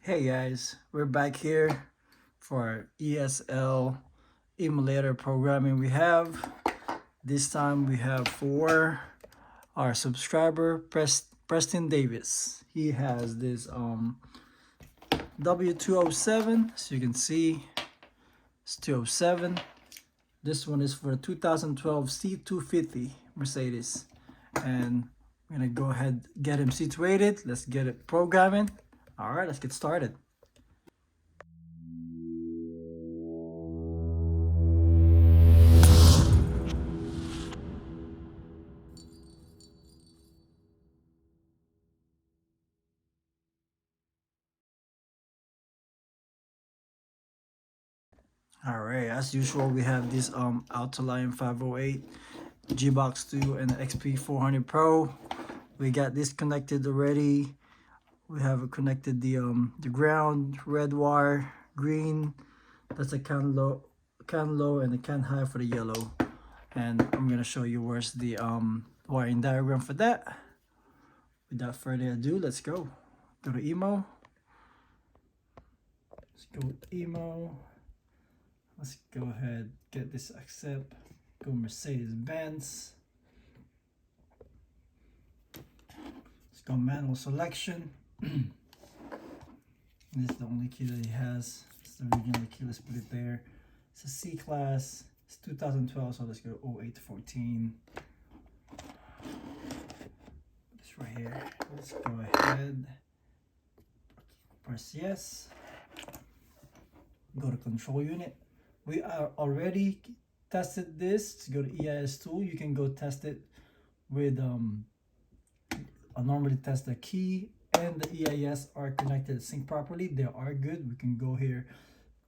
Hey guys, we're back here for ESL Emulator programming. This time we have for our subscriber Preston Davis. He has this w207, so you can see it's 207. This one is for the 2012 C250 Mercedes, and I'm gonna go ahead get him situated. Let's get it programming. All right, let's get started. All right, as usual, we have this Autel IM508, G-Box 2, and the XP400 Pro. We got this connected already. We have connected the ground, red wire, green. That's a can low, and a can high for the yellow. And I'm gonna show you where's the wiring diagram for that. Without further ado, let's go. Go to emo. Let's go with emo. Let's go ahead, get this accept, go Mercedes-Benz. Let's go manual selection. This is the only key that he has. It's the original key, let's put it there. It's a C-Class, it's 2012, so let's go 08 to 14. This right here, let's go ahead, press yes. Go to control unit. We are already tested this. Go to EIS tool. You can go test it with I normally test the key and the EIS are connected sync properly. They are good. We can go here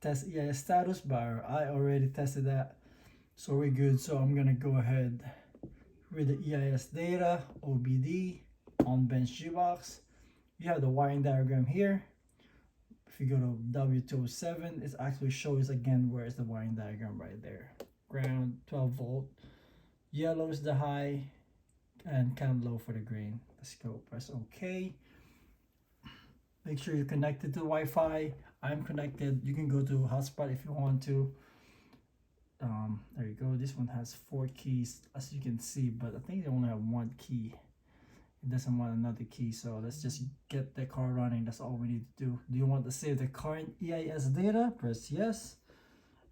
test EIS status, but I already tested that, so we're good. So I'm gonna go ahead with the EIS data, OBD, on bench G-Box. You have the wiring diagram here. If you go to W207, it actually shows again where is the wiring diagram right there. Ground, 12 volt. Yellow is the high, and cam low for the green. Let's go, press OK. Make sure you're connected to Wi-Fi. I'm connected. You can go to hotspot if you want to. There you go. This one has 4 keys, as you can see, but I think they only have 1 key. It doesn't want another key, so let's just get the car running. That's all we need to do. Do you want to save the current EIS data? Press yes.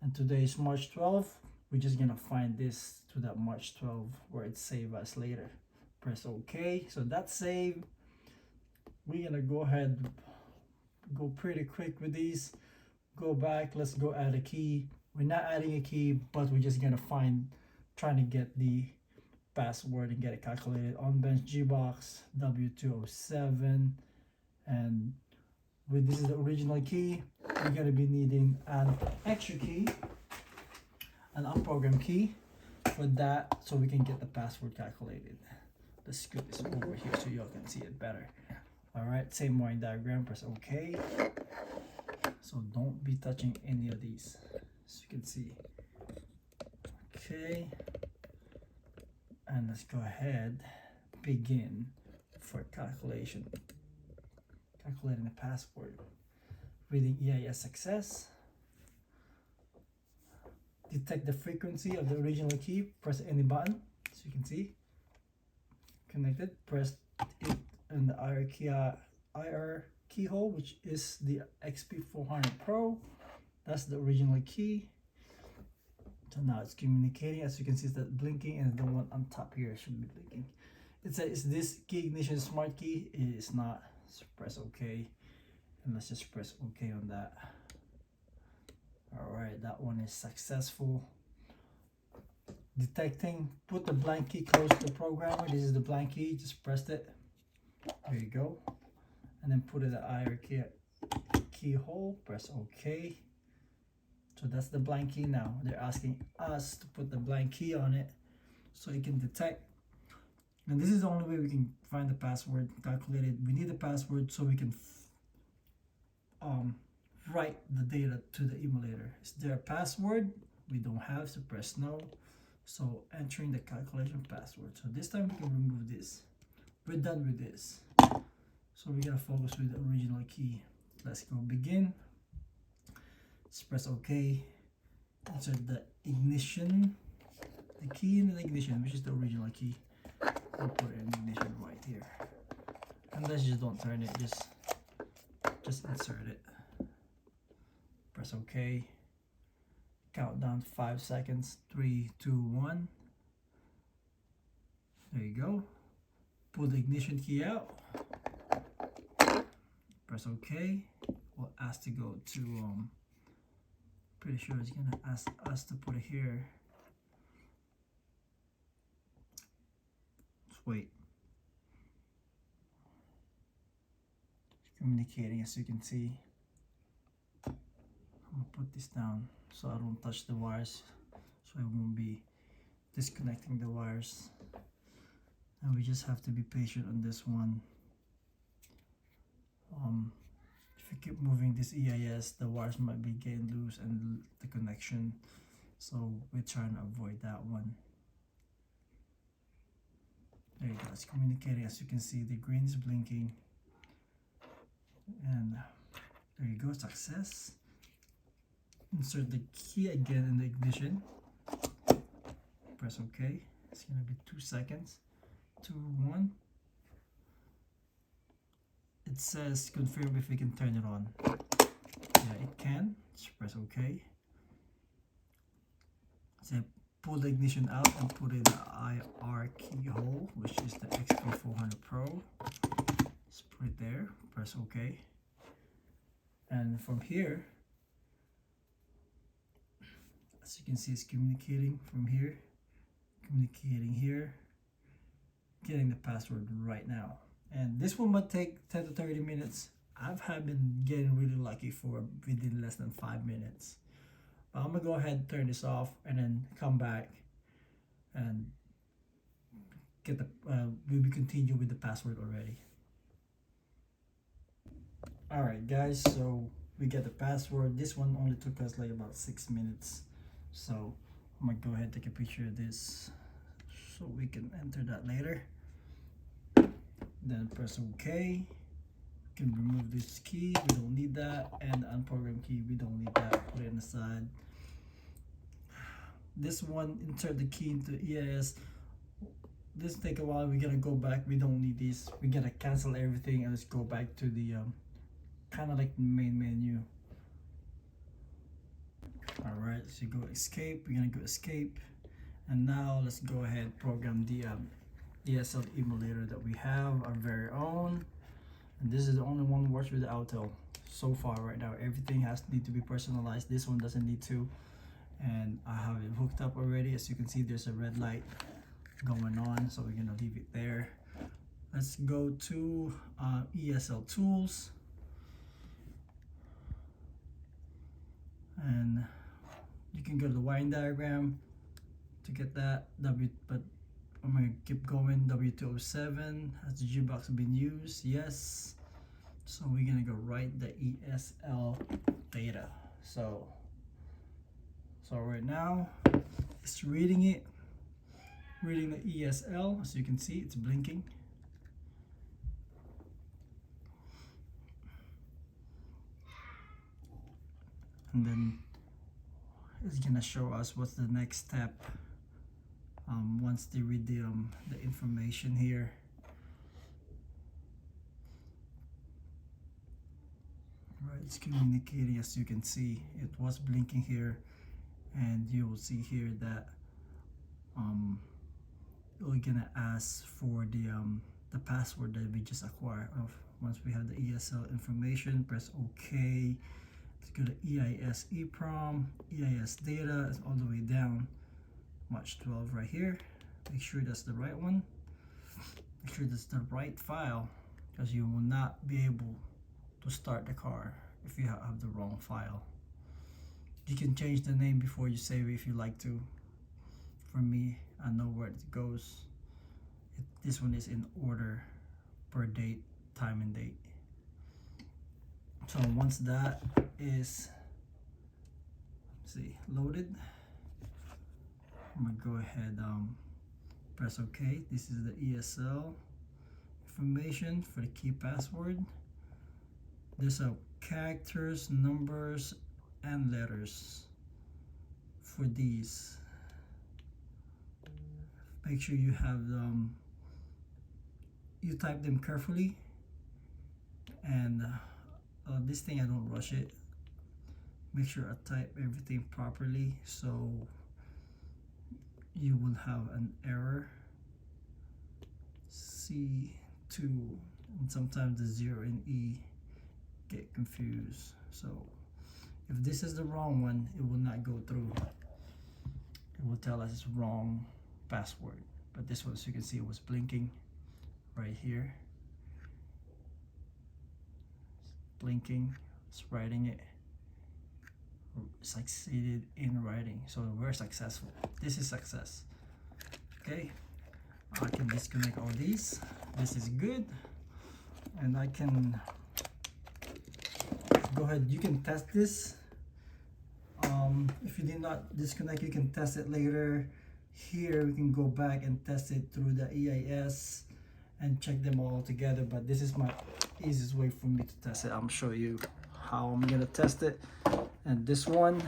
And today is March 12th. We're just gonna find this to that March 12th where it's saved us later. Press OK. So that's saved. We're gonna go ahead, go pretty quick with these. Go back. Let's go add a key. We're not adding a key, but we're just gonna trying to get the password and get it calculated on bench G-Box W207. And with this is the original key, we're going to be needing an extra key, an unprogrammed key for that, so we can get the password calculated. Let's scoot this over here so y'all can see it better. All right, same wiring diagram, press OK. So don't be touching any of these, as you can see. Okay. And let's go ahead, begin for calculating the password. Reading EIS success. Detect the frequency of the original key, press any button, as you can see. Connected, press it in the IR keyhole, which is the XP400 Pro. That's the original key. So now it's communicating. As you can see, it's that blinking, and the one on top here should be blinking. It says, is this key ignition smart key? It is not. So press OK, and let's just press OK on that. All right, that one is successful. Detecting, put the blank key close to the programmer. This is the blank key, just press it. There you go. And then put it in the IR keyhole, press OK. So that's the blank key now. They're asking us to put the blank key on it so it can detect. And this is the only way we can find the password calculated. We need the password so we can write the data to the emulator. Is there a password? We don't have, so press no. So entering the calculation password. So this time we can remove this. We're done with this. So we're gonna focus with the original key. Let's go begin. Let's press OK. Insert the ignition, the key in the ignition, which is the original key. I'll put it in ignition right here. And let's just don't turn it, just insert it. Press OK. Count down 5 seconds. 3, 2, 1. There you go. Pull the ignition key out. Press OK. We'll ask to go to pretty sure it's gonna ask us to put it here. Let's wait. It's communicating, as you can see. I'm gonna put this down so I don't touch the wires, so it won't be disconnecting the wires. And we just have to be patient on this one. If you keep moving this EIS, the wires might be getting loose and the connection, so we're trying to avoid that one. There you go, it's communicating. As you can see, the green is blinking, and there you go, success. Insert the key again in the ignition. Press OK. It's gonna be 2 seconds. 2, 1. It says confirm if we can turn it on. Yeah, it can. Just press OK. So pull the ignition out and put in the IR keyhole, which is the XP400 Pro. Just put it there. Press OK. And from here, as you can see, it's communicating from here, communicating here, getting the password right now. And this one might take 10 to 30 minutes. I've been getting really lucky for within less than 5 minutes. But I'm gonna go ahead and turn this off and then come back and get the we'll be continue with the password already. Alright guys, so we get the password. This one only took us like about 6 minutes. So I'm gonna go ahead and take a picture of this so we can enter that later. Then press OK. You can remove this key, we don't need that, and the unprogrammed key, we don't need that. Put it on the side. This one, insert the key into EIS. This take a while. We're gonna go back. We don't need these. We're gonna cancel everything and let's go back to the kind of like the main menu. All right, so you go escape. We're gonna go escape, and now let's go ahead and program the ESL emulator that we have, our very own. And this is the only one that works with the Autel so far right now. Everything need to be personalized. This one doesn't need to, and I have it hooked up already. As you can see, there's a red light going on, so we're gonna leave it there. Let's go to ESL tools, and you can go to the wiring diagram to get that. But I'm gonna keep going. W207 has the G-box been used? Yes. So we're gonna go write the ESL data. So right now it's reading it, reading the ESL. As you can see, it's blinking. And then it's gonna show us what's the next step once they read the information here. Right, it's communicating. As you can see, it was blinking here, and you will see here that we're gonna ask for the password that we just acquired. Once we have the ESL information, press OK. Let's go to EIS EEPROM, EIS data is all the way down, March 12 right here. Make sure that's the right one. Make sure that's the right file, because you will not be able to start the car if you have the wrong file. You can change the name before you save it if you like to. For me, I know where it goes. This one is in order per date, time and date. So once that is loaded, I'm gonna go ahead press OK. This is the ESL information for the key password. there's a characters, numbers, and letters for these. Make sure you have you type them carefully, and this thing I don't rush it. Make sure I type everything properly, so you will have an error. C2, and sometimes the 0 and E get confused. So if this is the wrong one, it will not go through. It will tell us it's wrong password. But this one, as you can see, it was blinking right here. It's blinking, it's writing it. Succeeded in writing, so we're successful. This is success. Okay, I can disconnect all these. This is good, and I can go ahead. You can test this. If you did not disconnect, you can test it later. Here we can go back and test it through the EIS and check them all together, but this is my easiest way for me to test it. I'm show you how I'm gonna test it. And this one,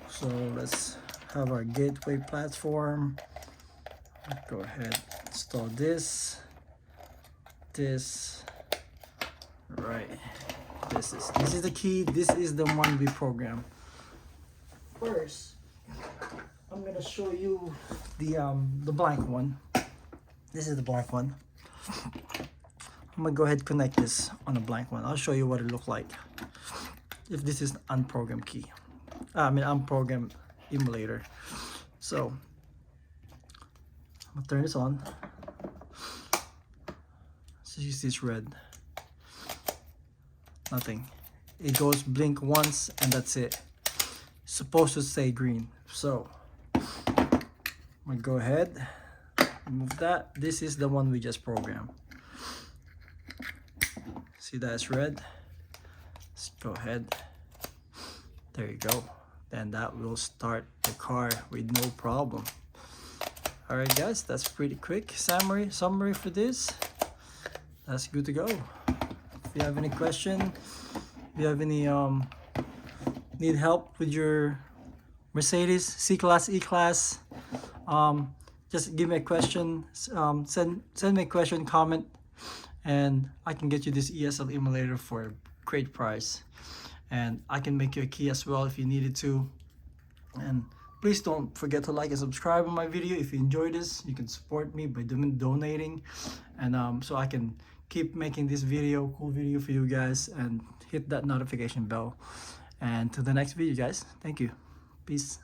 so let's have our gateway platform. Go ahead, install this, right. This is the key. This is the one we program. First, I'm gonna show you the blank one. This is the blank one. I'm gonna go ahead and connect this on a blank one. I'll show you what it look like if this is unprogrammed key. Unprogrammed emulator. So I'm gonna turn this on. So you see it's red. Nothing. It goes blink once and that's it. It's supposed to say green. So I'm gonna go ahead, remove that. This is the one we just programmed. See that it's red? Let's go ahead. There you go. Then that will start the car with no problem. Alright guys, that's pretty quick summary for this. That's good to go. If you have any question, if you have any need help with your Mercedes C-Class, E-Class, just give me a question, send me a question, comment, and I can get you this ESL emulator for a great price. And I can make you a key as well if you needed to. And please don't forget to like and subscribe on my video. If you enjoy this, you can support me by donating, and so I can keep making this cool video for you guys, and hit that notification bell. And to the next video guys, thank you, peace.